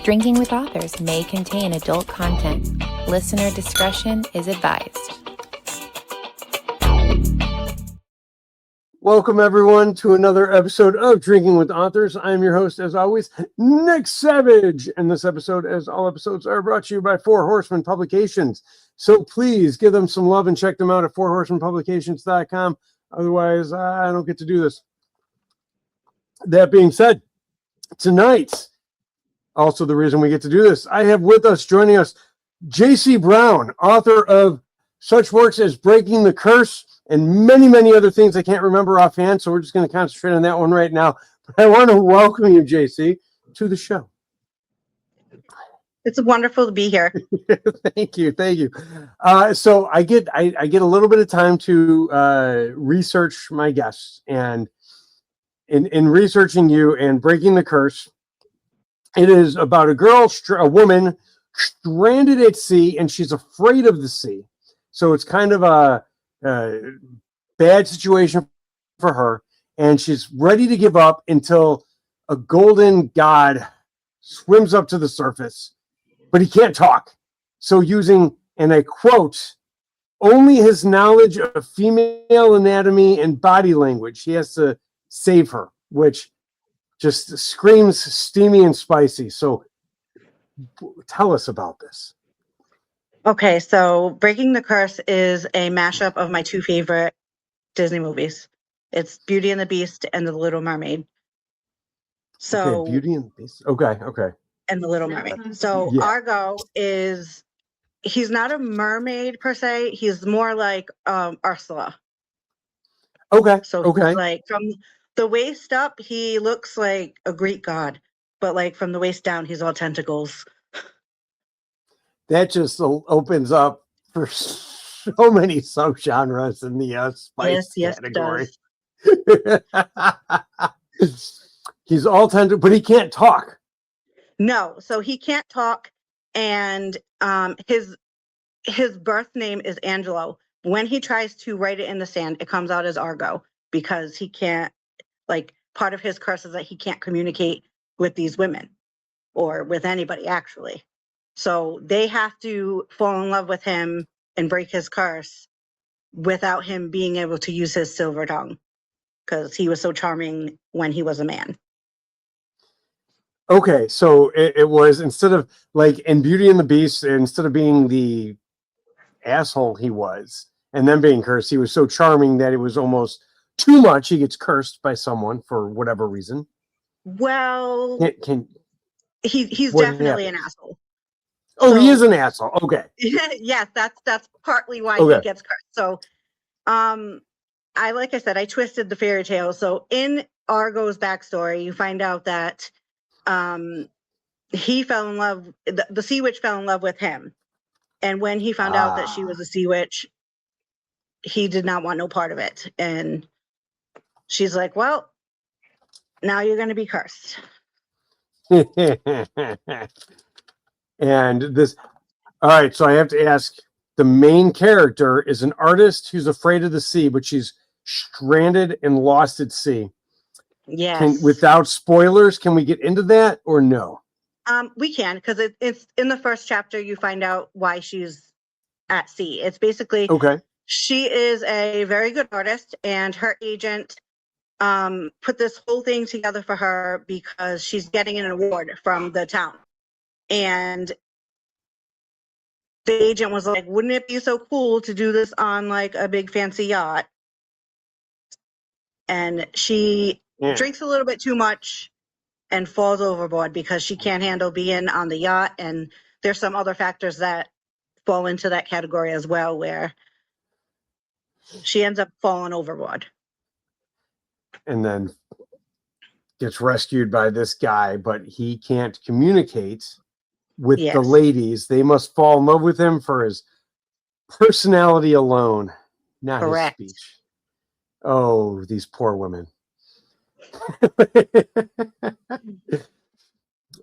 Drinking with Authors may contain adult content. Listener discretion is advised. Welcome, everyone, to another episode of Drinking with Authors. I'm your host, as always, Nick Savage. And this episode, as all episodes, are brought to you by Four Horsemen Publications. So please give them some love and check them out at fourhorsemenpublications.com. Otherwise, I don't get to do this. That being said, tonight, also the reason we get to do this, I have with us, joining us, J.C. Brown, author of such works as Breaking the Curse and many, many other things I can't remember offhand, so we're just going to concentrate on that one right now. But I want to welcome you, JC, to the show. It's wonderful to be here. Thank you. So I get a little bit of time to research my guests, and in researching you and Breaking the Curse, it is about a woman stranded at sea, and she's afraid of the sea. So it's kind of a bad situation for her, and she's ready to give up until a golden god swims up to the surface, but he can't talk. So using, and I quote, only his knowledge of female anatomy and body language, he has to save her, which just screams steamy and spicy. So tell us about this. Okay, so Breaking the Curse is a mashup of my two favorite Disney movies. It's Beauty and the Beast and The Little Mermaid. So okay, Beauty and the Beast. Okay. And The Little Mermaid. So yeah. Argo he's not a mermaid per se. He's more like Ursula. Okay. So he's like from the waist up, he looks like a Greek god, but like from the waist down, he's all tentacles. That just opens up for so many subgenres in the spice category. He's all tender, but he can't talk. No, so he can't talk, and his birth name is Angelo. When he tries to write it in the sand, it comes out as Argo because he can't. Like, part of his curse is that he can't communicate with these women or with anybody, actually. So they have to fall in love with him and break his curse without him being able to use his silver tongue because he was so charming when he was a man. Okay, so it was, instead of like in Beauty and the Beast, instead of being the asshole he was and then being cursed, he was so charming that it was almost too much. He gets cursed by someone for whatever reason. Well, he's what definitely an asshole. Oh, so, he is an asshole. Okay. Yes, that's partly why he gets cursed. So, like I said, I twisted the fairy tale. So in Argo's backstory, you find out that he fell in love. The sea witch fell in love with him, and when he found out that she was a sea witch, he did not want no part of it. And she's like, "Well, now you're going to be cursed." And this, all right, so I have to ask, the main character is an artist who's afraid of the sea, but she's stranded and lost at sea. Yes. Without spoilers, can we get into that or no? We can, because it's in the first chapter, you find out why she's at sea. It's basically, she is a very good artist, and her agent put this whole thing together for her because she's getting an award from the town. And the agent was like, wouldn't it be so cool to do this on like a big fancy yacht? And she drinks a little bit too much and falls overboard because she can't handle being on the yacht. And there's some other factors that fall into that category as well, where she ends up falling overboard. And then gets rescued by this guy, but he can't communicate with the ladies. They must fall in love with him for his personality alone, not his speech. Oh, these poor women.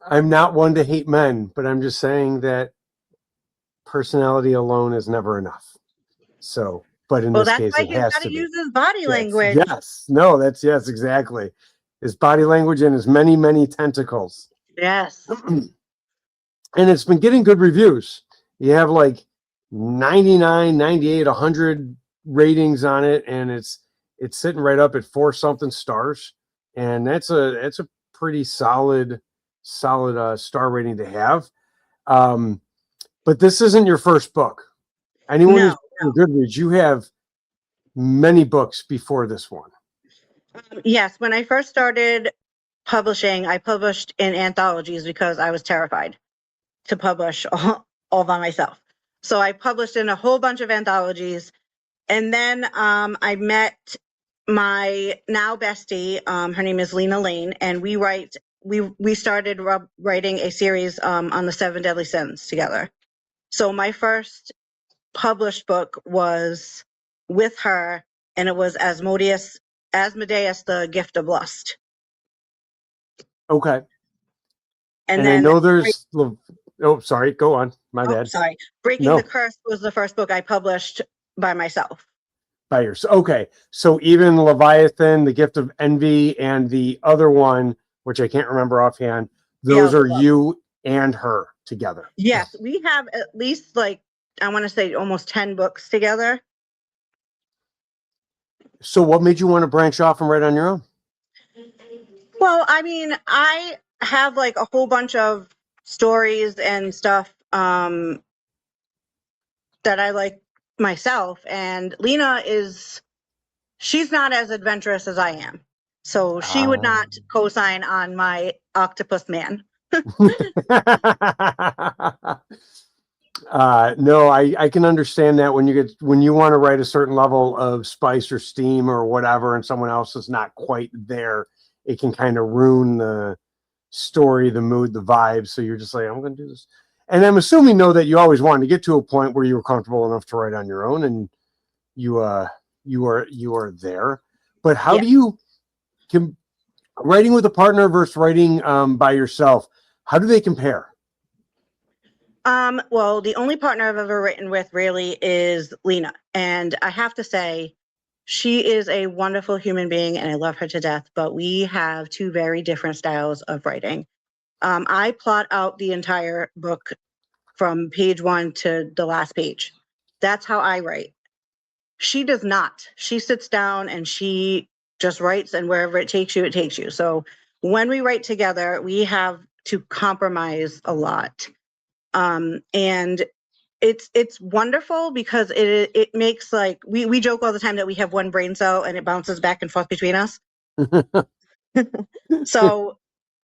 I'm not one to hate men, but I'm just saying that personality alone is never enough. So, but in this case, it has to be. Use his body language. Yes. No, yes, exactly. His body language and his many, many tentacles. Yes. and it's been getting good reviews. You have like 99, 98, 100 ratings on it, and it's sitting right up at 4 something stars, and that's a pretty solid star rating to have. But this isn't your first book. Anyone who's on Goodreads, you have many books before this one. Yes, when I first started publishing, I published in anthologies because I was terrified to publish all by myself. So I published in a whole bunch of anthologies, and then I met my now bestie. Her name is Lena Lane, and we started writing a series on the 7 Deadly Sins together. So my first published book was with her, and it was Asmodeus, the Gift of Lust. Okay. And I then know there's, oh, sorry, go on. My bad. Sorry. Breaking the Curse was the first book I published by myself. By yourself. Okay. So even Leviathan, The Gift of Envy, and the other one, which I can't remember offhand, those are you and her together. Yes. We have at least, like, I want to say almost 10 books together. So what made you want to branch off and write on your own? Well, I mean, I have like a whole bunch of stories and stuff that I like myself, and Lena she's not as adventurous as I am, so she would not co-sign on my octopus man. No, I can understand that when you want to write a certain level of spice or steam or whatever, and someone else is not quite there, it can kind of ruin the story, the mood, the vibe. So you're just like, I'm going to do this. And I'm assuming, though, that you always wanted to get to a point where you were comfortable enough to write on your own, and you are there. But how do you writing with a partner versus writing by yourself? How do they compare? Well, the only partner I've ever written with really is Lena, and I have to say, she is a wonderful human being, and I love her to death. But we have 2 very different styles of writing. I plot out the entire book from page 1 to the last page. That's how I write. She does not. She sits down and she just writes, and wherever it takes you, it takes you. So when we write together, we have to compromise a lot. And it's wonderful because it makes, like, we joke all the time that we have one brain cell and it bounces back and forth between us. So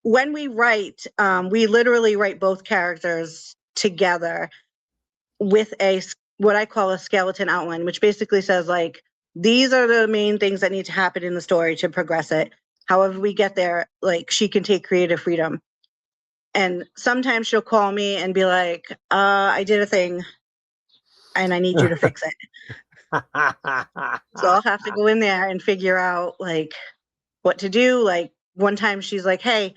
when we write, we literally write both characters together with what I call a skeleton outline, which basically says, like, these are the main things that need to happen in the story to progress it. However we get there, like, she can take creative freedom. And sometimes she'll call me and be like, I did a thing and I need you to fix it. So I'll have to go in there and figure out, like, what to do. Like, one time she's like, hey,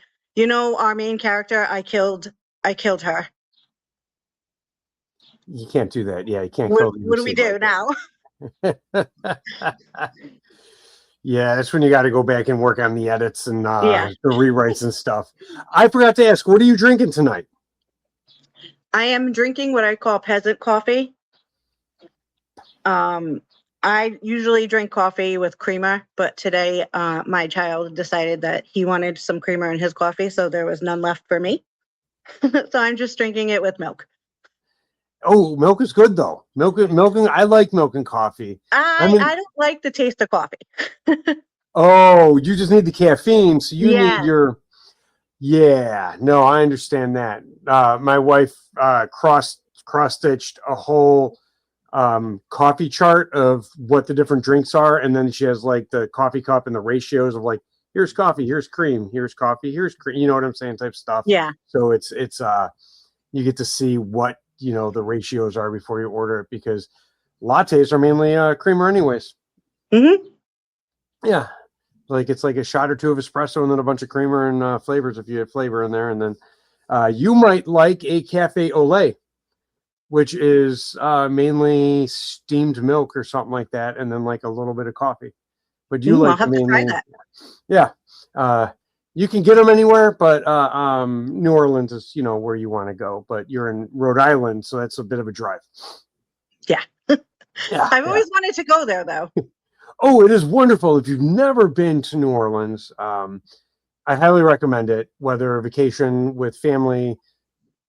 our main character, I killed her. You can't do that. Yeah, you can't. What do we do now? Yeah, that's when you got to go back and work on the edits and the rewrites and stuff. I forgot to ask, what are you drinking tonight? I am drinking what I call peasant coffee. I usually drink coffee with creamer, but today my child decided that he wanted some creamer in his coffee, so there was none left for me. So I'm just drinking it with milk. Oh, milk is good though. I like milk and coffee. I don't like the taste of coffee. Oh, you just need the caffeine, so you need your. Yeah, no, I understand that. My wife cross-stitched a whole coffee chart of what the different drinks are, and then she has like the coffee cup and the ratios of, like, here's coffee, here's cream, here's coffee, here's cream. You know what I'm saying? Type stuff. Yeah. So it's you get to see what the ratios are before you order it, because lattes are mainly creamer anyways. Mm-hmm. Yeah, like it's like a shot or 2 of espresso and then a bunch of creamer and flavors if you have flavor in there, and then you might like a cafe au lait, which is mainly steamed milk or something like that, and then like a little bit of coffee. But you I'll have to try that. Yeah. You can get them anywhere, but New Orleans is, where you want to go. But you're in Rhode Island, so that's a bit of a drive. Yeah. Yeah. I've always wanted to go there, though. Oh, it is wonderful. If you've never been to New Orleans, I highly recommend it. Whether a vacation with family,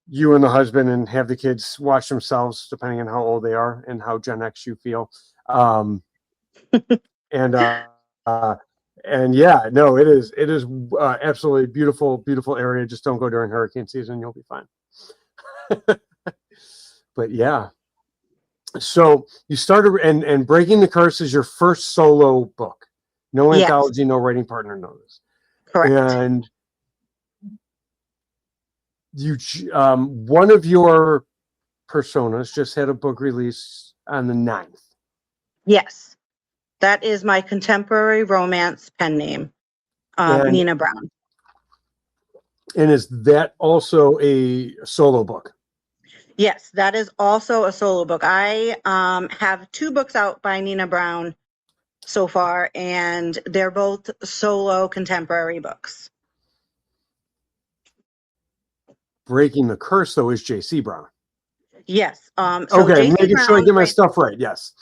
you and the husband, and have the kids watch themselves, depending on how old they are and how Gen X you feel. And yeah, no, it is absolutely beautiful, beautiful area. Just don't go during hurricane season; you'll be fine. But yeah, so you started, and Breaking the Curse is your first solo book. No Yes. anthology, no writing partner, no this. Correct. And you, one of your personas just had a book release on the 9th. Yes. That is my contemporary romance pen name, Nina Brown. And is that also a solo book? Yes, that is also a solo book. I have 2 books out by Nina Brown so far, and they're both solo contemporary books. Breaking the Curse, though, is J.C. Brown. Yes. So okay, J.C. making sure I Brown get my writes stuff right. Yes.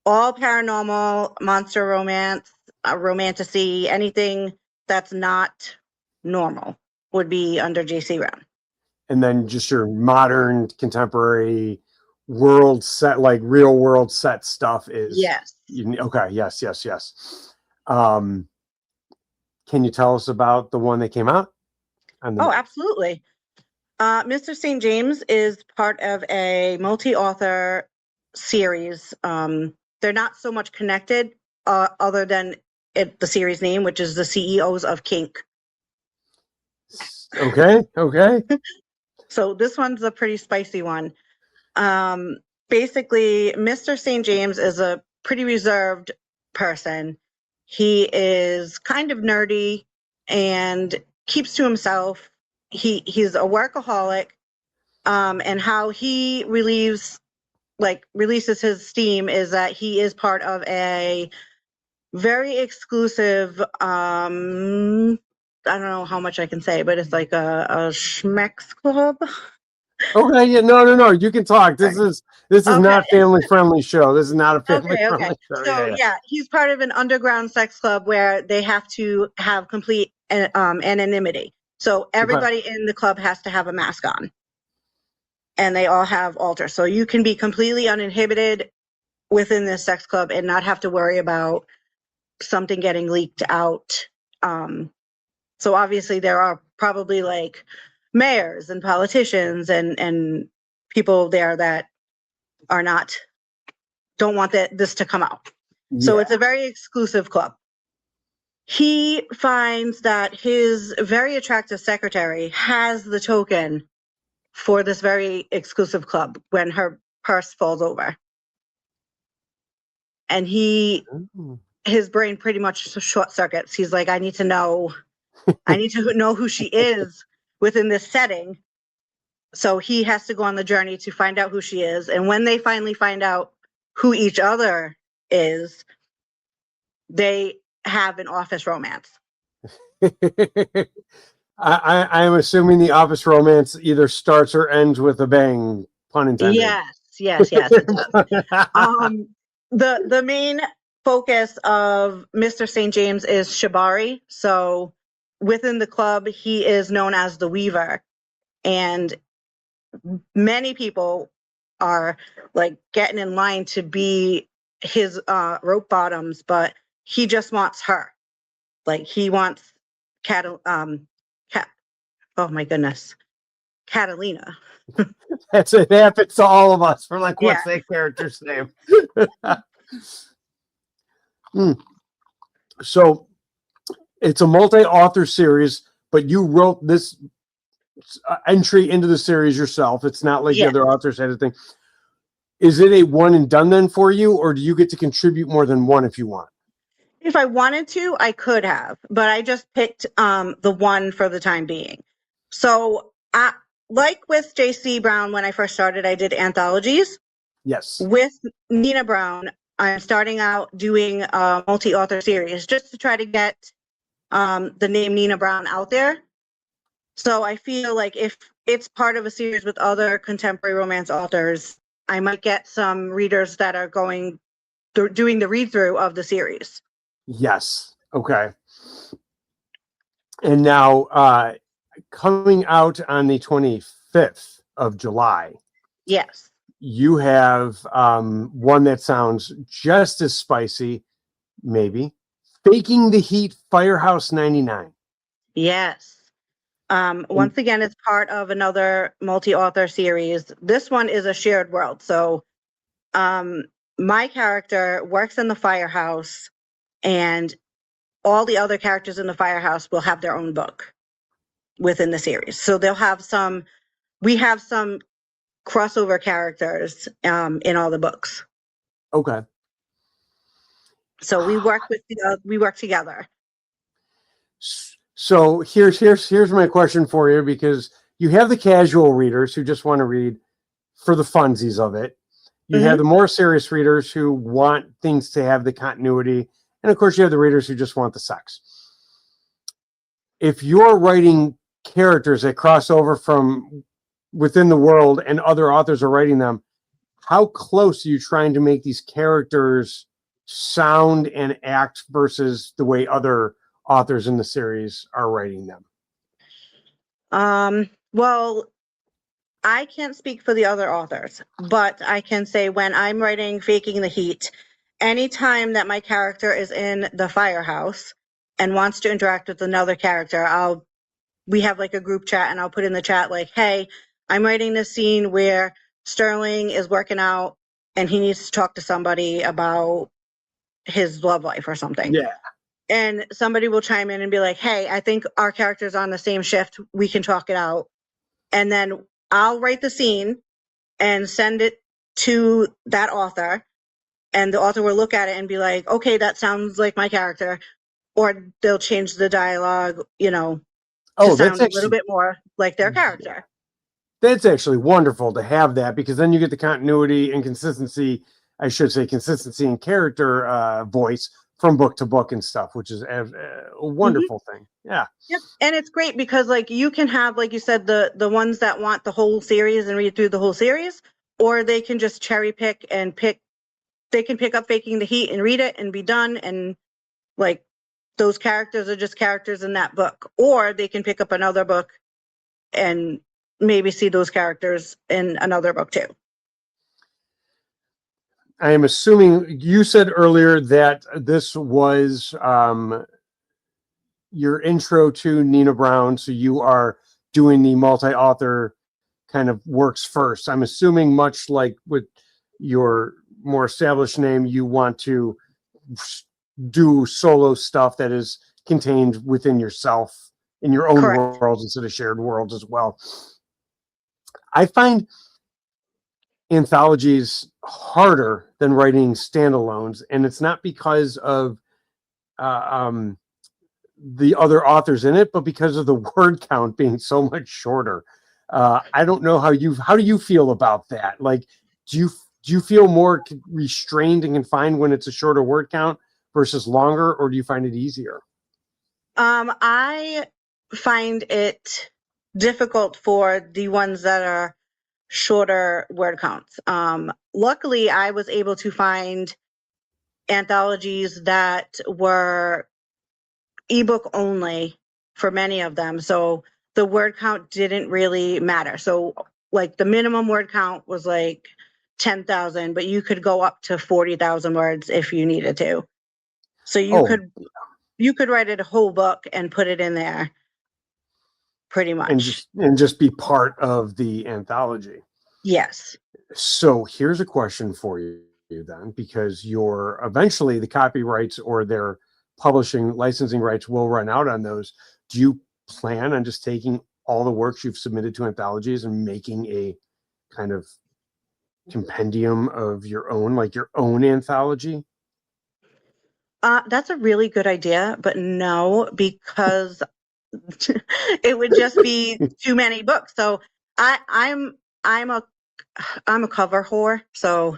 all paranormal, monster romance, romantasy, anything that's not normal would be under J.C. Brown. And then just your modern, contemporary world set, like real world set stuff is. Yes. Okay. Yes. Can you tell us about the one that came out? Absolutely. Mr. St. James is part of a multi-author series. They're not so much connected other than the series name, which is the CEOs of Kink. Okay. So this one's a pretty spicy one. Basically, Mr. St. James is a pretty reserved person. He is kind of nerdy and keeps to himself. He's a workaholic, and how he releases his steam is that he is part of a very exclusive, I don't know how much I can say, but it's like a schmex club. Okay, yeah, no, you can talk. This is not a family friendly show. This is not a family friendly show. So yeah, he's part of an underground sex club where they have to have complete anonymity. So everybody in the club has to have a mask on, and they all have altars. So you can be completely uninhibited within this sex club and not have to worry about something getting leaked out. So obviously there are probably like mayors and politicians and people there that are don't want this to come out. Yeah. So it's a very exclusive club. He finds that his very attractive secretary has the token for this very exclusive club when her purse falls over. And his brain pretty much short circuits. He's like, I need to know who she is within this setting. So he has to go on the journey to find out who she is. And when they finally find out who each other is, they have an office romance. I'm assuming the office romance either starts or ends with a bang, pun intended. Yes, it does. The main focus of Mr. St. James is shibari. So within the club, he is known as the Weaver. And many people are like getting in line to be his rope bottoms, but he just wants her. Like he wants oh my goodness, Catalina. It happens to all of us. We're like, what's that character's name? So it's a multi-author series, but you wrote this entry into the series yourself. It's not like the other authors had a thing. Is it a one and done then for you, or do you get to contribute more than one if you want? If I wanted to, I could have, but I just picked the one for the time being. So like with J.C. Brown, when I first started, I did anthologies. Yes. With Nina Brown, I'm starting out doing a multi-author series just to try to get the name Nina Brown out there. So I feel like if it's part of a series with other contemporary romance authors, I might get some readers that are doing the read through of the series. Yes. Okay. And now, coming out on the 25th of July, Yes. you have one that sounds just as spicy, maybe. Faking the Heat, Firehouse 99. Yes. Once again, it's part of another multi-author series. This one is a shared world. So my character works in the firehouse, and all the other characters in the firehouse will have their own book within the series. So we have some crossover characters in all the books. Okay. So we work together. So here's my question for you, because you have the casual readers who just want to read for the funsies of it. You have the more serious readers who want things to have the continuity. And of course, you have the readers who just want the sex. If you're writing characters that cross over from within the world and other authors are writing them, how close are you trying to make these characters sound and act versus the way other authors in the series are writing them? Well, I can't speak for the other authors, but I can say when I'm writing Faking the Heat, anytime that my character is in the firehouse and wants to interact with another character, we have like a group chat, and I'll put in the chat like, hey, I'm writing this scene where Sterling is working out and he needs to talk to somebody about his love life or something. Yeah. And somebody will chime in and be like, hey, I think our character's on the same shift. We can talk it out. And then I'll write the scene and send it to that author. And the author will look at it and be like, okay, that sounds like my character. Or they'll change the dialogue, to sound a little bit more like their character. That's actually wonderful to have that, because then you get the continuity and consistency. I should say consistency in character voice from book to book and stuff, which is a wonderful thing. Yeah. Yep. And it's great because like you can have, like you said, the ones that want the whole series and read through the whole series, or they can just cherry pick they can pick up Faking the Heat and read it and be done. And like those characters are just characters in that book, or they can pick up another book and maybe see those characters in another book too. I am assuming you said earlier that this was your intro to Nina Brown, so you are doing the multi-author kind of works first. I'm assuming much like with your more established name, you want to do solo stuff that is contained within yourself in your own worlds instead of shared worlds as well. I find anthologies harder than writing standalones, and it's not because of the other authors in it, but because of the word count being so much shorter. I don't know how do you feel about that? Like, do you feel more restrained and confined when it's a shorter word count versus longer, or do you find it easier? I find it difficult for the ones that are shorter word counts. Luckily, I was able to find anthologies that were ebook only for many of them. So the word count didn't really matter. So like the minimum word count was like 10,000, but you could go up to 40,000 words if you needed to. So you could write it a whole book and put it in there pretty much. And just be part of the anthology. Yes. So here's a question for you then, because eventually the copyrights or their publishing licensing rights will run out on those. Do you plan on just taking all the works you've submitted to anthologies and making a kind of compendium of your own, like your own anthology? That's a really good idea, but no, because it would just be too many books. So I'm a cover whore. So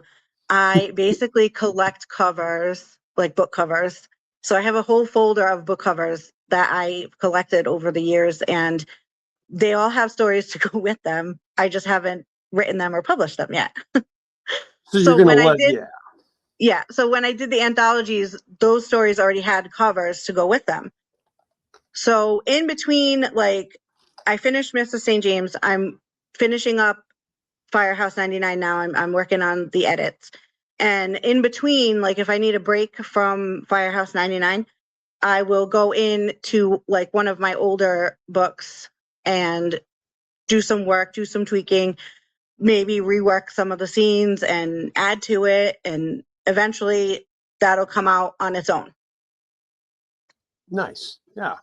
I basically collect covers, like book covers. So I have a whole folder of book covers that I've collected over the years, and they all have stories to go with them. I just haven't written them or published them yet. So So you're gonna when I let did, yeah. so when I did the anthologies, those stories already had covers to go with them. So in between, like, I finished Mr. St. James. I'm finishing up Firehouse 99 now. I'm working on the edits. And in between, like, if I need a break from Firehouse 99, I will go into like one of my older books and do some work, do some tweaking, maybe rework some of the scenes and add to it. And eventually that'll come out on its own. Nice. Yeah.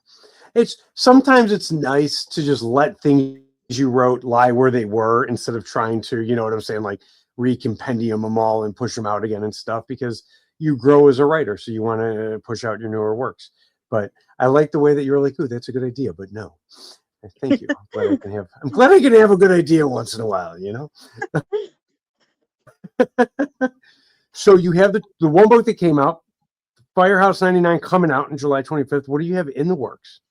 Sometimes it's nice to just let things you wrote lie where they were instead of trying to, you know what I'm saying, like recompendium them all and push them out again and stuff, because you grow as a writer, so you want to push out your newer works. But I like the way that you're like, ooh, that's a good idea, but no. Thank you. I'm glad I can have a good idea once in a while, you know? So you have the one book that came out, Firehouse 99, coming out on July 25th. What do you have in the works?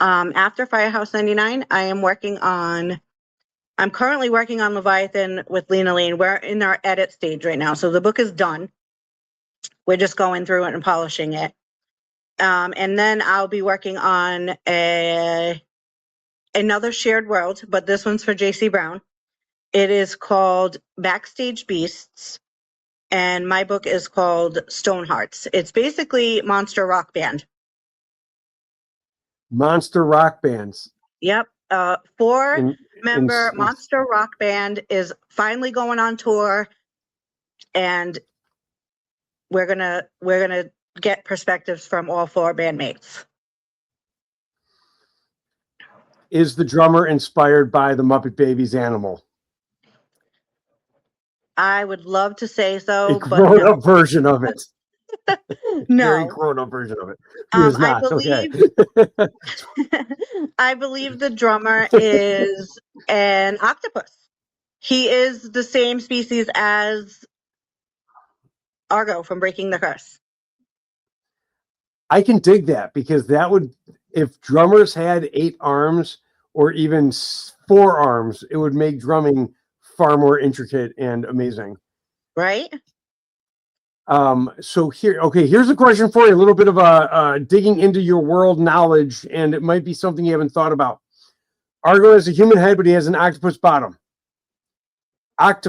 After Firehouse 99, I'm currently working on Leviathan with Lena Lane. We're in our edit stage right now. So the book is done. We're just going through it and polishing it. And then I'll be working on another shared world, but this one's for J.C. Brown. It is called Backstage Beasts, and my book is called Stonehearts. It's basically monster rock band. Monster rock bands. Yep. Four-member monster rock band is finally going on tour, and we're gonna get perspectives from all four bandmates. Is the drummer inspired by the Muppet Babies animal? I would love to say so, A but no. grown-up version of it. No. Very grown-up version of it. He is not. I believe the drummer is an octopus. He is the same species as Argo from Breaking the Curse. I can dig that, because that would, if drummers had 8 arms or even 4 arms, it would make drumming far more intricate and amazing. Right? So here's a question for you, a little bit of digging into your world knowledge, and it might be something you haven't thought about. Argo has a human head, but he has an octopus bottom.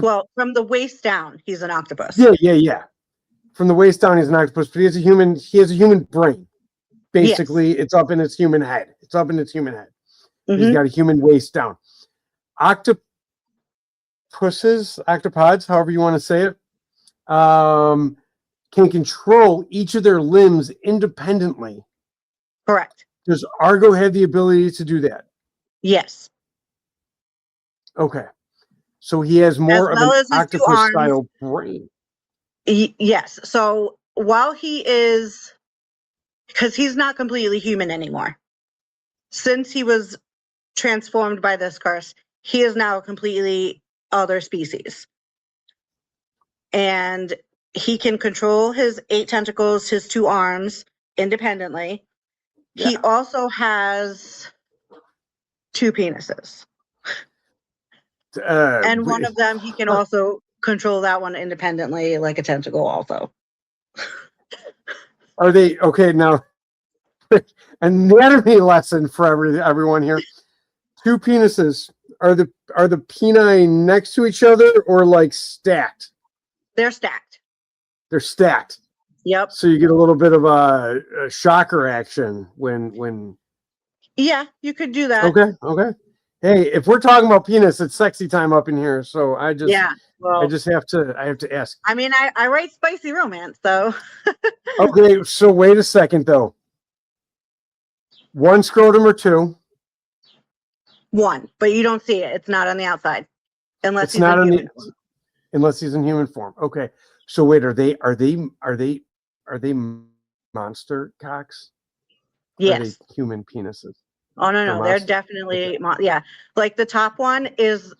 Well, from the waist down, he's an octopus. Yeah. From the waist down, he's an octopus, but he has a human brain. Basically, yes. It's up in its human head. Mm-hmm. He's got a human waist down. Octopods, however you want to say it, can control each of their limbs independently. Correct. Does Argo have the ability to do that? Yes. Okay. So he has more of an octopus-style brain. Yes. So while he is, because he's not completely human anymore, since he was transformed by this curse, he is now a completely other species. And he can control his 8 tentacles, his 2 arms independently. Yeah. He also has 2 penises. And one of them, he can also control that one independently, like a tentacle also. Are they, okay, now, anatomy lesson for everyone here. 2 penises. Are the peni next to each other or like stacked? They're stacked. They're stacked. Yep. So you get a little bit of a shocker action when. Yeah, you could do that. Okay. Hey, if we're talking about penis, it's sexy time up in here. So I just have to ask. I mean, I write spicy romance, so. Okay, so wait a second though. 1 scrotum or 2? 1, but you don't see it. It's not on the outside, unless he's in human form. Okay, so wait, are they monster cocks? Yes. Are they human penises? Oh no, they're definitely like the top one is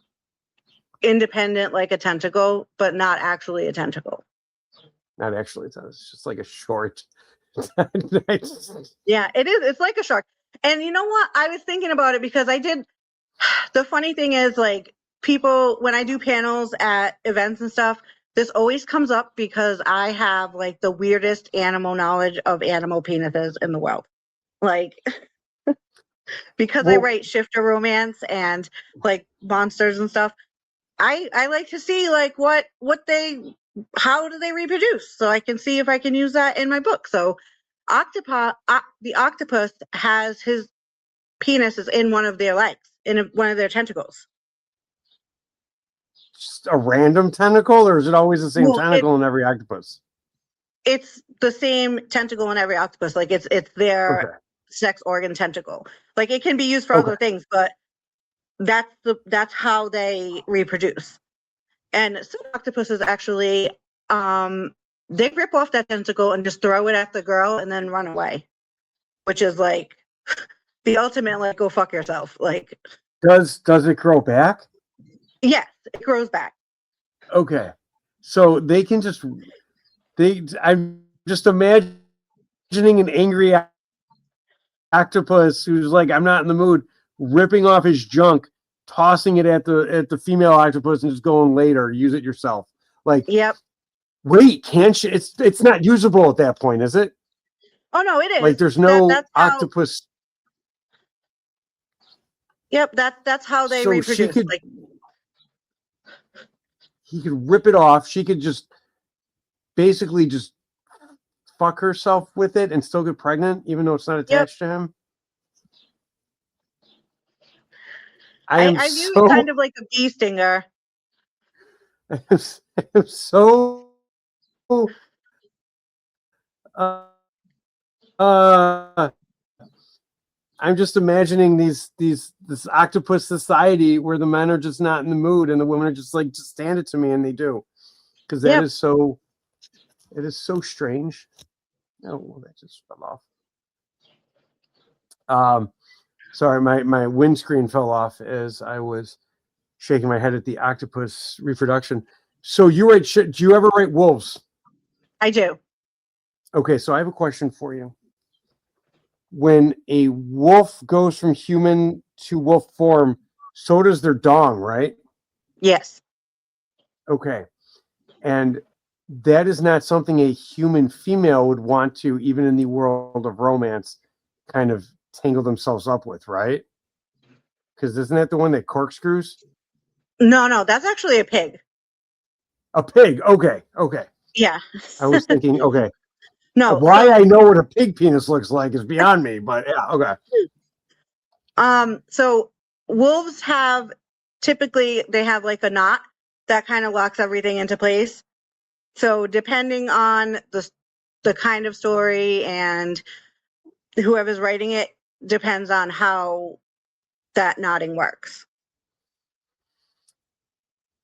independent, like a tentacle, but not actually a tentacle. Not actually, it's just like a short Yeah, it is. It's like a shark. And you know what? I was thinking about it because the funny thing is, like, people, when I do panels at events and stuff, this always comes up because I have like the weirdest animal knowledge of animal penises in the world. Like, because I write shifter romance and like monsters and stuff, I like to see like how do they reproduce, so I can see if I can use that in my book. So the octopus has his penis is in one of their legs, one of their tentacles. Just a random tentacle, or is it always the same Well, tentacle in every octopus? It's the same tentacle in every octopus. Like it's their Okay. sex organ tentacle. Like it can be used for other things, but that's how they reproduce. And some octopuses actually, they rip off that tentacle and just throw it at the girl and then run away, which is like the ultimate, like, go fuck yourself. Like, does it grow back? Yes, it grows back. Okay, so they can I'm just imagining an angry octopus who's like, I'm not in the mood, ripping off his junk, tossing it at the female octopus and just going, later, use it yourself. Like, yep. Wait, can't she? It's not usable at that point, is it? Oh no, it is. Like, there's no that's octopus. Yep, that's how they reproduce. He could rip it off. She could just basically just fuck herself with it and still get pregnant, even though it's not attached to him. I view it kind of like a bee stinger. I'm so I'm just imagining this octopus society where the men are just not in the mood and the women are just like, just stand it to me, and they do, because it is so strange. Oh, well, that just fell off. Sorry, my windscreen fell off as I was shaking my head at the octopus reproduction. So you write shit. Do you ever write wolves? I do. Okay, so I have a question for you. When a wolf goes from human to wolf form, so does their dong, right? Yes. Okay. And that is not something a human female would want to, even in the world of romance, kind of tangle themselves up with, right? Because isn't that the one that corkscrews? No, that's actually a pig. A pig. Okay. Yeah. I was thinking, okay. No. Why I know what a pig penis looks like is beyond me, but yeah, okay. So wolves typically they have like a knot that kind of locks everything into place. So depending on the kind of story and whoever's writing it, depends on how that knotting works.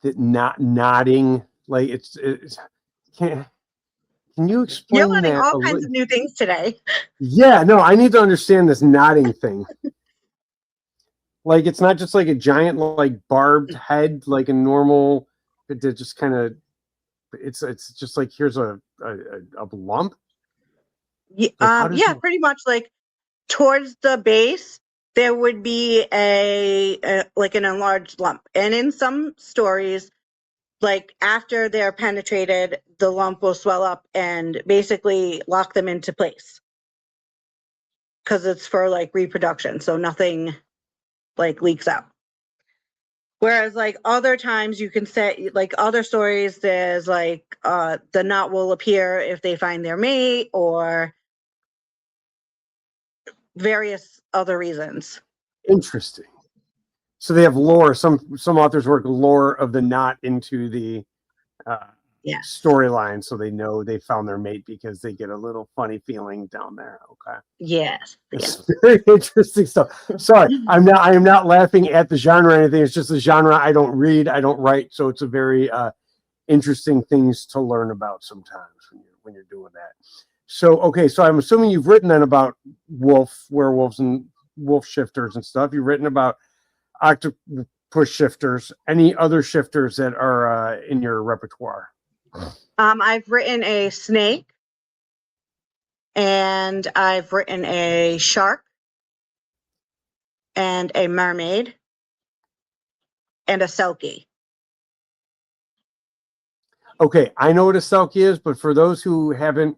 That nodding, like it's can you explain? You're learning that all kinds of new things today. Yeah, no, I need to understand this nodding thing. Like, it's not just like a giant, like, barbed head, like a normal. It just kind of. It's just like, here's a lump. Yeah, pretty much. Like towards the base, there would be like an enlarged lump, and in some stories, like after they're penetrated, the lump will swell up and basically lock them into place because it's for like reproduction, so nothing like leaks out. Whereas like other times you can say, like other stories, there's like the knot will appear if they find their mate or various other reasons. Interesting. So they have lore. Some authors work lore of the knot into the storyline, so they know they found their mate because they get a little funny feeling down there. Okay. Yes. It's very interesting stuff. Sorry, I am not laughing at the genre or anything. It's just the genre I don't read, I don't write, so it's a very interesting things to learn about sometimes when you're doing that. So okay, so I'm assuming you've written then about werewolves and wolf shifters and stuff. You've written about octopus shifters. Any other shifters that are in your repertoire? I've written a snake, and I've written a shark and a mermaid and a selkie. Okay, I know what a selkie is, but for those who haven't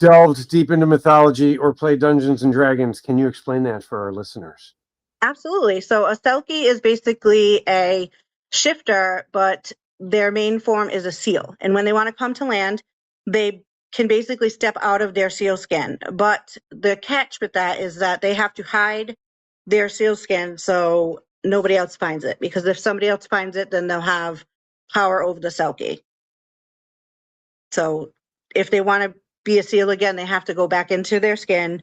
delved deep into mythology or played Dungeons and Dragons, can you explain that for our listeners? Absolutely. So a selkie is basically a shifter, but their main form is a seal. And when they want to come to land, they can basically step out of their seal skin. But the catch with that is that they have to hide their seal skin so nobody else finds it. Because if somebody else finds it, then they'll have power over the selkie. So if they want to be a seal again, they have to go back into their skin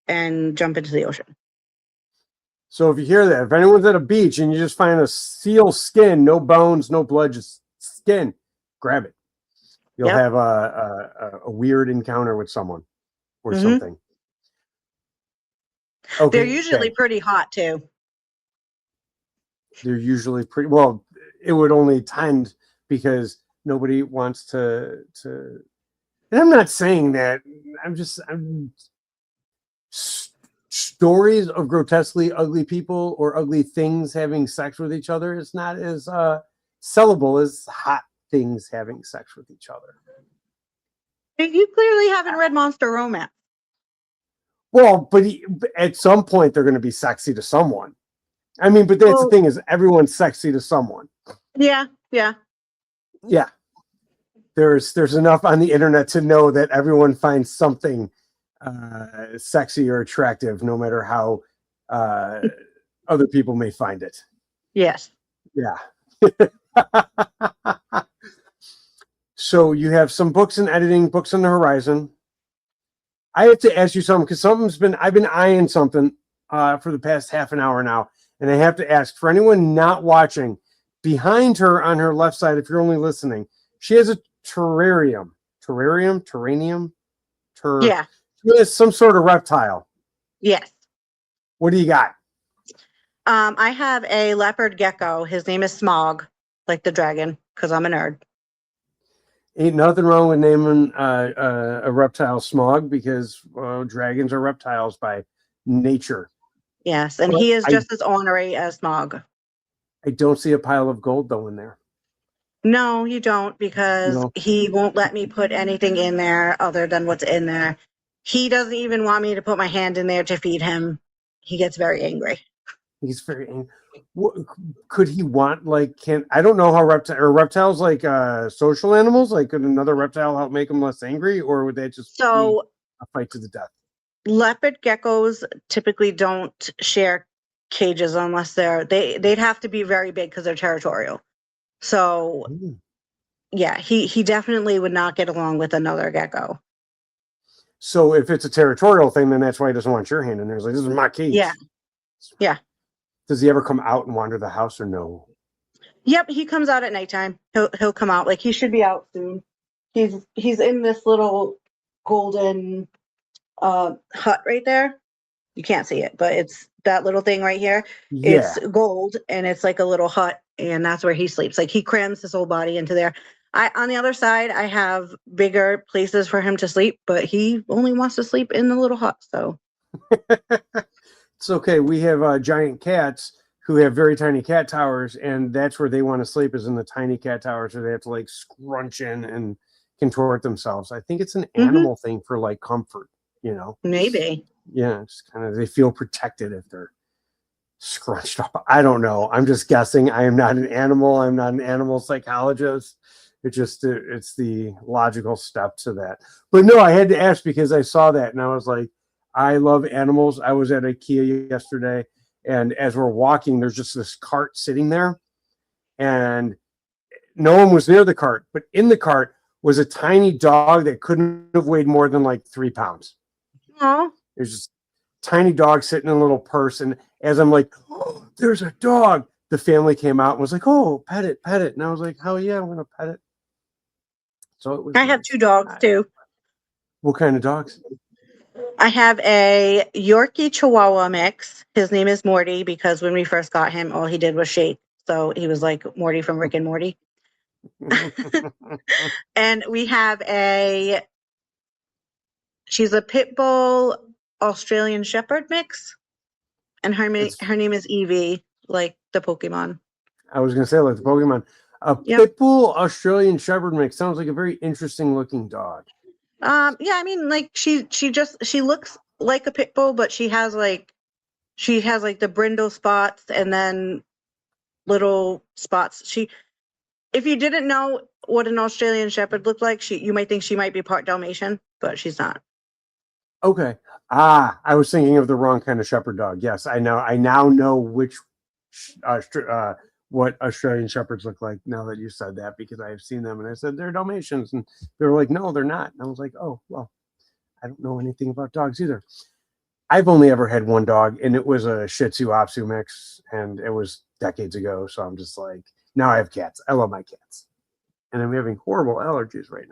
and jump into the ocean. So if you hear that, if anyone's at a beach and you just find a seal skin, no bones, no blood, just skin, grab it. You'll have a weird encounter with someone or something. Okay. They're usually pretty hot too. They're usually pretty well. It would only tend because nobody wants to. And I'm not saying that. I'm stories of grotesquely ugly people or ugly things having sex with each other is not as sellable as hot things having sex with each other. You clearly haven't read Monster Romance. Well, but at some point they're going to be sexy to someone. I mean, but that's the thing is everyone's sexy to someone. Yeah. There's enough on the internet to know that everyone finds something sexy or attractive, no matter how other people may find it. Yes. Yeah. So you have some books and editing, books on the horizon. I have to ask you something because I've been eyeing something for the past half an hour now, and I have to ask for anyone not watching. Behind her on her left side, if you're only listening, she has a terrarium. Yeah. She has some sort of reptile. Yes. What do you got? I have a leopard gecko. His name is Smog, like the dragon, because I'm a nerd. Ain't nothing wrong with naming a reptile Smog because dragons are reptiles by nature. Yes, and he is just as ornery as Smog. I don't see a pile of gold though in there. No, you don't, because he won't let me put anything in there other than what's in there. He doesn't even want me to put my hand in there to feed him. He gets very angry. He's very angry. Could he want I don't know how reptiles like social animals? Like, could another reptile help make him less angry, or would that just be a fight to the death? Leopard geckos typically don't share cages unless they'd have to be very big because they're territorial. So yeah, he definitely would not get along with another gecko. So if it's a territorial thing, then that's why he doesn't want your hand in there. He's like, this is my cage. Yeah. Does he ever come out and wander the house or no? Yep, he comes out at nighttime. He'll come out. Like, he should be out soon. He's in this little golden hut right there. You can't see it, but it's that little thing right here. Yeah. It's gold, and it's like a little hut, and that's where he sleeps. Like, he crams his whole body into there. On the other side, I have bigger places for him to sleep, but he only wants to sleep in the little hut. So it's okay. We have giant cats who have very tiny cat towers, and that's where they want to sleep, is in the tiny cat towers where they have to like scrunch in and contort themselves. I think it's an animal thing for like comfort, Maybe. Yeah, it's kind of, they feel protected if they're scrunched up. I don't know. I'm just guessing. I am not an animal. I'm not an animal psychologist. It's the logical step to that. But no, I had to ask because I saw that and I was like, I love animals. I was at IKEA yesterday, and as we're walking, there's just this cart sitting there, and no one was near the cart, but in the cart was a tiny dog that couldn't have weighed more than like 3 pounds. Aww. There's just a tiny dog sitting in a little purse, and as I'm like, oh, there's a dog, the family came out and was like, oh, pet it. And I was like, oh yeah, I'm gonna pet it. So it was. I have 2 dogs too. What kind of dogs? I have a Yorkie Chihuahua mix. His name is Morty because when we first got him, all he did was shake. So he was like Morty from Rick and Morty. And we have a She's a pit bull Australian Shepherd mix, and her It's, name is Evie, like the Pokemon. I was gonna say like the Pokemon. A Yep. pit bull Australian Shepherd mix sounds like a very interesting looking dog. Yeah, I mean, like she looks like a pit bull, but she has like the brindle spots and then little spots. If you didn't know what an Australian Shepherd looked like, you might think she might be part Dalmatian, but she's not. Okay. I was thinking of the wrong kind of shepherd dog. Yes, I know. I now know what Australian shepherds look like now that you said that, because I have seen them and I said they're Dalmatians and they were like, no, they're not. And I was like, oh, well, I don't know anything about dogs either. I've only ever had one dog, and it was a Shih Tzu Apsu mix, and it was decades ago. So I'm just like, now I have cats. I love my cats, and I'm having horrible allergies right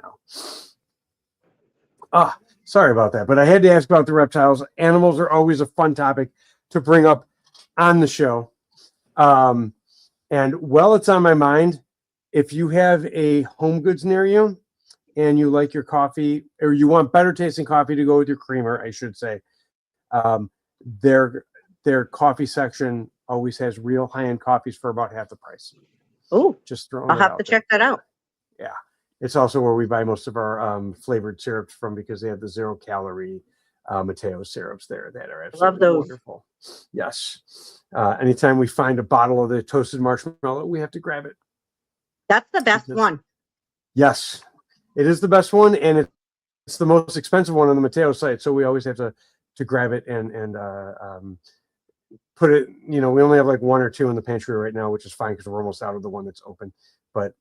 now. Sorry about that, but I had to ask about the reptiles. Animals are always a fun topic to bring up on the show. And while it's on my mind, if you have a Home Goods near you and you like your coffee, or you want better tasting coffee to go with your creamer, I should say, their coffee section always has real high-end coffees for about half the price. Oh, just throwing I'll have to check that out. Yeah. It's also where we buy most of our flavored syrups from, because they have the 0-calorie Mateo syrups there that are absolutely wonderful. Yes. Anytime we find a bottle of the toasted marshmallow, we have to grab it. That's the best one. Yes, it is the best one, and it's the most expensive one on the Mateo site. So we always have to grab it and put it. We only have like 1 or 2 in the pantry right now, which is fine because we're almost out of the one that's open. But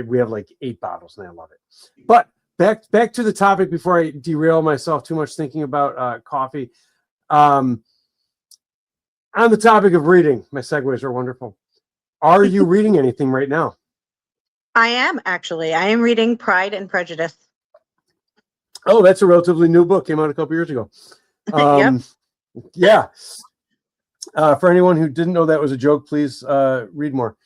we have like 8 bottles, and I love it. But back to the topic before I derail myself too much thinking about coffee. On the topic of reading, my segues are wonderful. Are you reading anything right now? I am actually. I am reading Pride and Prejudice. Oh, that's a relatively new book. Came out a couple years ago. Yep. Yeah. For anyone who didn't know that was a joke, please read more.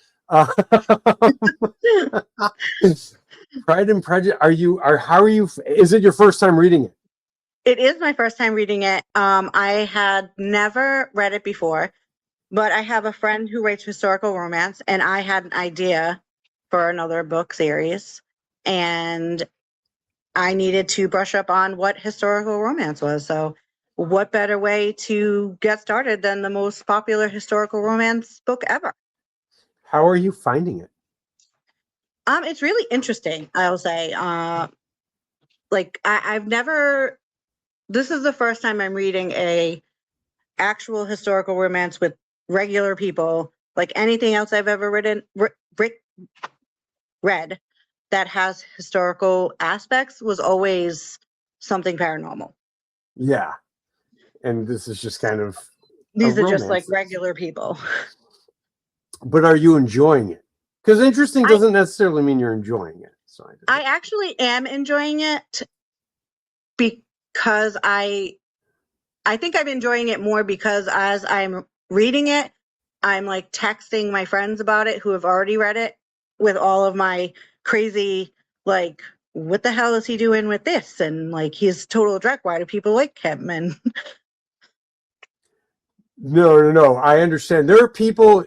Pride and Prejudice. How are you? Is it your first time reading it? It is my first time reading it. I had never read it before, but I have a friend who writes historical romance, and I had an idea for another book series, and I needed to brush up on what historical romance was. So what better way to get started than the most popular historical romance book ever? How are you finding it? It's really interesting, I'll say. I've never, this is the first time I'm reading a actual historical romance with regular people. Like anything else I've ever read that has historical aspects was always something paranormal. Yeah. And this is just kind of these are just like regular people. But are you enjoying it? Because interesting doesn't necessarily mean you're enjoying it. So I actually am enjoying it because I think I'm enjoying it more because as I'm reading it, I'm like texting my friends about it who have already read it with all of my crazy, like, what the hell is he doing with this? And like, he's total dreck. Why do people like him? And No. I understand. There are people.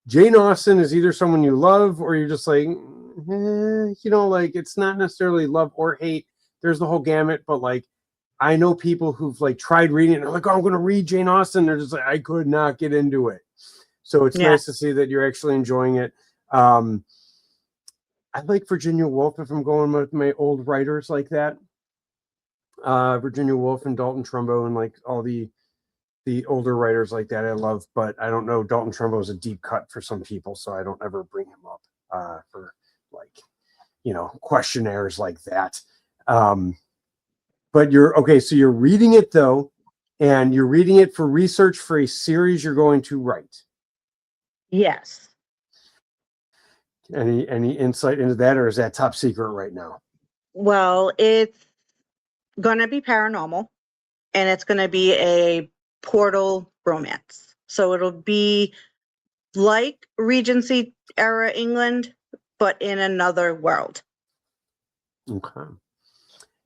Jane Austen is either someone you love or you're just like, like it's not necessarily love or hate. There's the whole gamut, but like I know people who've like tried reading it and they're like, oh, I'm going to read Jane Austen. They're just like, I could not get into it. So it's nice to see that you're actually enjoying it. I like Virginia Woolf if I'm going with my old writers like that. Virginia Woolf and Dalton Trumbo and like all the older writers like that I love, but I don't know. Dalton Trumbo is a deep cut for some people, so I don't ever bring him up for like, questionnaires like that. But you're okay. So you're reading it though, and you're reading it for research for a series you're going to write. Yes. Any insight into that, or is that top secret right now? Well, it's going to be paranormal, and it's going to be a portal romance. So it'll be like Regency era England, but in another world. Okay.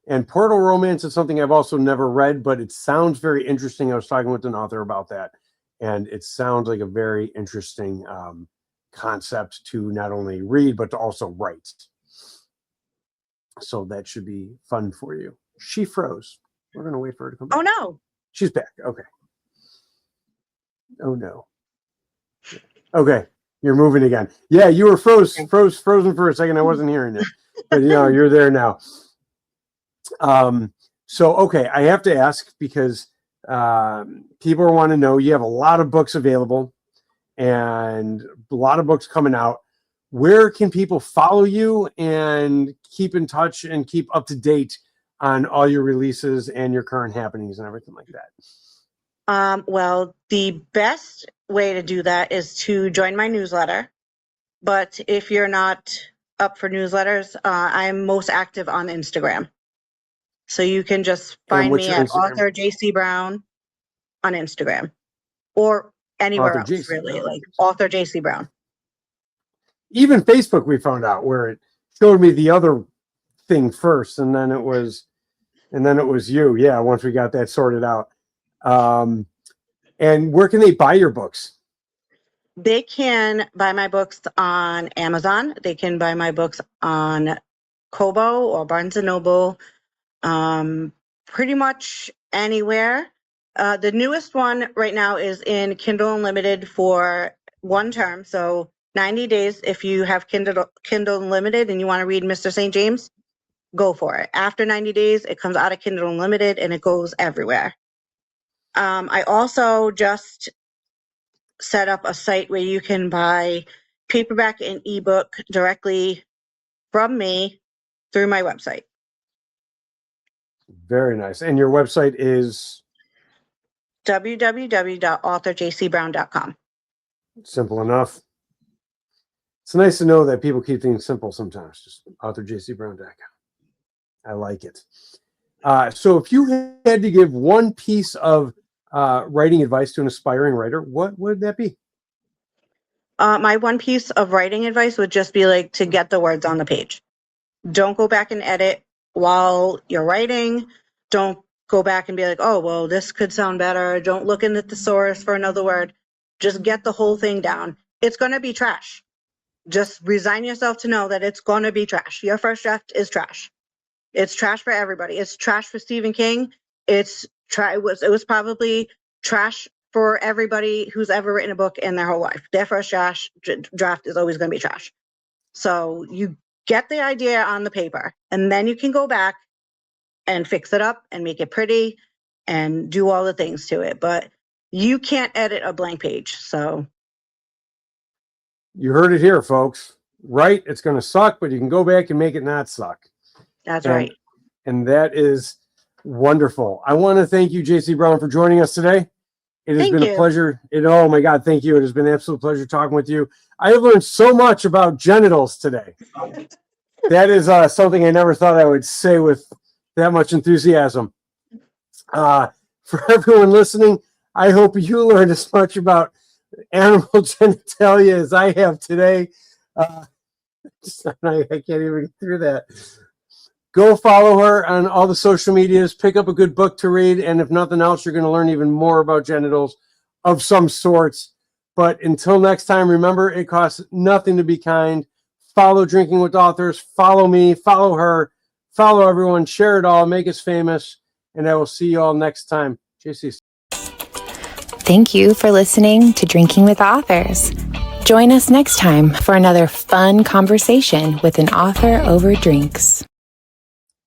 And Portal Romance is something I've also never read, but it sounds very interesting. I was talking with an author about that, and it sounds like a very interesting concept to not only read, but to also write. So that should be fun for you. She froze. We're going to wait for her to come back. Oh, no. She's back. Okay. Oh, no. Okay. You're moving again. Yeah, you were frozen for a second. I wasn't hearing it, but you're there now. So, okay, I have to ask because people want to know, you have a lot of books available and a lot of books coming out. Where can people follow you and keep in touch and keep up to date on all your releases and your current happenings and everything like that? Well, the best way to do that is to join my newsletter. But if you're not up for newsletters, I'm most active on Instagram. So you can just find me at author JC Brown on Instagram or anywhere else, really, like author JC Brown. Even Facebook, we found out where it showed me the other thing first, and then it was you. Yeah, once we got that sorted out. And where can they buy your books? They can buy my books on Amazon. They can buy my books on Kobo or Barnes & Noble, pretty much anywhere. The newest one right now is in Kindle Unlimited for one term. So 90 days, if you have Kindle Unlimited and you want to read Mr. St. James, go for it. After 90 days, it comes out of Kindle Unlimited and it goes everywhere. I also just set up a site where you can buy paperback and ebook directly from me through my website. Very nice. And your website is? www.authorjcbrown.com. Simple enough. It's nice to know that people keep things simple sometimes. Just authorjcbrown.com. I like it. So if you had to give one piece of writing advice to an aspiring writer, what would that be? My one piece of writing advice would just be like to get the words on the page. Don't go back and edit while you're writing. Don't go back and be like, oh, well, this could sound better. Don't look in the thesaurus for another word. Just get the whole thing down. It's going to be trash. Just resign yourself to know that it's going to be trash. Your first draft is trash. It's trash for everybody. It's trash for Stephen King. It was probably trash for everybody who's ever written a book in their whole life. Their first draft is always going to be trash. So you get the idea on the paper, and then you can go back and fix it up and make it pretty and do all the things to it. But you can't edit a blank page. So you heard it here, folks. Right? It's going to suck, but you can go back and make it not suck. That's right. And that is wonderful. I want to thank you, JC Brown, for joining us today. It has been a pleasure. Oh my God, thank you. It has been an absolute pleasure talking with you. I have learned so much about genitals today. That is something I never thought I would say with that much enthusiasm. For everyone listening, I hope you learned as much about animal genitalia as I have today. I can't even get through that. Go follow her on all the social medias. Pick up a good book to read. And if nothing else, you're going to learn even more about genitals of some sorts. But until next time, remember, it costs nothing to be kind. Follow Drinking with Authors. Follow me. Follow her. Follow everyone. Share it all. Make us famous. And I will see you all next time. JC. Thank you for listening to Drinking with Authors. Join us next time for another fun conversation with an author over drinks.